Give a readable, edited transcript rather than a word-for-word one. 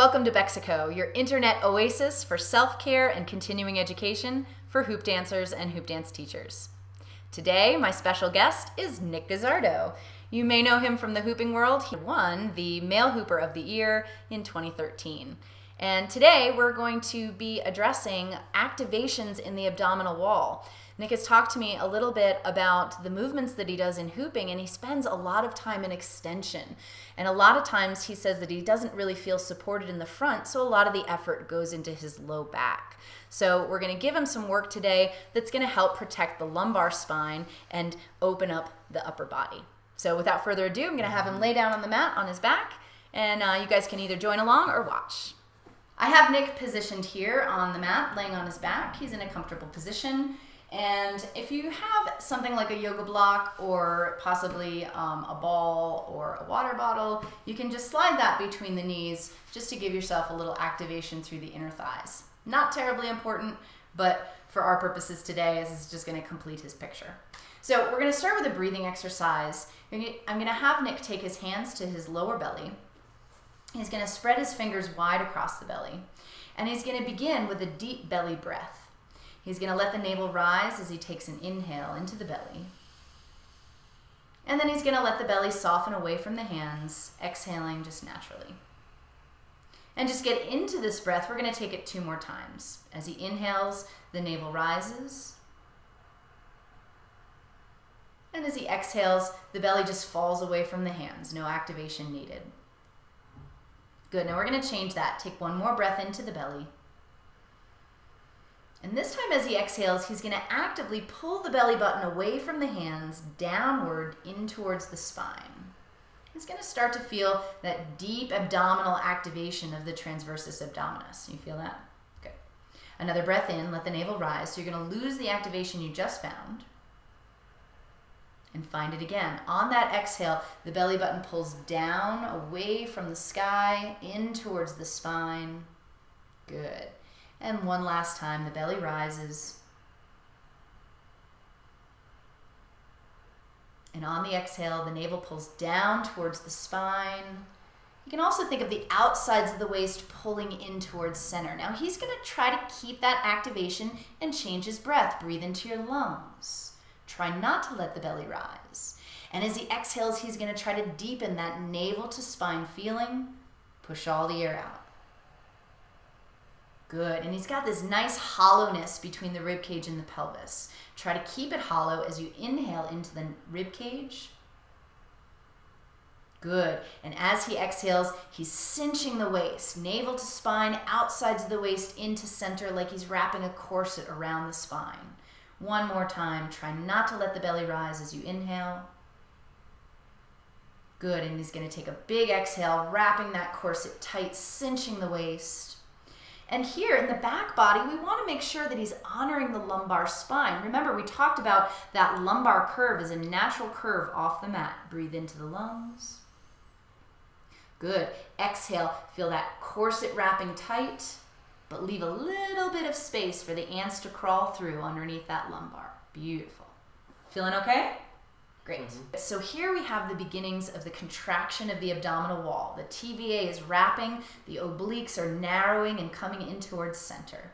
welcome to Bexico, your internet oasis for self-care and continuing education for hoop dancers and hoop dance teachers. Today, my special guest is Nick Guzzardo. You may know him from the hooping world. He won the Male Hooper of the Year in 2013. And today, we're going to be addressing activations in the abdominal wall. Nick has talked to me a little bit about the movements that he does in hooping, and he spends a lot of time in extension. And a lot of times he says that he doesn't really feel supported in the front, so a lot of the effort goes into his low back. So we're going to give him some work today that's going to help protect the lumbar spine and open up the upper body. So without further ado, I'm going to have him lay down on the mat on his back, and you guys can either join along or watch. I have Nick positioned here on the mat, laying on his back. He's in a comfortable position. And if you have something like a yoga block or possibly a ball or a water bottle, you can just slide that between the knees just to give yourself a little activation through the inner thighs. Not terribly important, but for our purposes today, this is just going to complete his picture. So we're going to start with a breathing exercise. I'm going to have Nick take his hands to his lower belly. He's going to spread his fingers wide across the belly. And he's going to begin with a deep belly breath. He's going to let the navel rise as he takes an inhale into the belly. And then he's going to let the belly soften away from the hands, exhaling just naturally. And just get into this breath. We're going to take it 2 more times. As he inhales, the navel rises. And as he exhales, the belly just falls away from the hands. No activation needed. Good. Now we're going to change that. Take 1 more breath into the belly. And this time as he exhales, he's going to actively pull the belly button away from the hands, downward in towards the spine. He's going to start to feel that deep abdominal activation of the Transversus abdominis. You feel that? Good. Another breath in, let the navel rise. So you're going to lose the activation you just found. And find it again. On that exhale, the belly button pulls down, away from the sky, in towards the spine. Good. And 1 last time, the belly rises. And on the exhale, the navel pulls down towards the spine. You can also think of the outsides of the waist pulling in towards center. Now he's going to try to keep that activation and change his breath. Breathe into your lungs. Try not to let the belly rise. And as he exhales, he's going to try to deepen that navel to spine feeling. Push all the air out. Good, and he's got this nice hollowness between the rib cage and the pelvis. Try to keep it hollow as you inhale into the rib cage. Good, and as he exhales, he's cinching the waist, navel to spine, outsides of the waist into center like he's wrapping a corset around the spine. 1 more time, try not to let the belly rise as you inhale. Good, and he's going to take a big exhale, wrapping that corset tight, cinching the waist. And here in the back body, we want to make sure that he's honoring the lumbar spine. Remember, we talked about that lumbar curve as a natural curve off the mat. Breathe into the lungs. Good. Exhale, feel that corset wrapping tight, but leave a little bit of space for the ants to crawl through underneath that lumbar. Beautiful. Feeling okay? Great. So here we have the beginnings of the contraction of the abdominal wall. The TVA is wrapping, the obliques are narrowing and coming in towards center.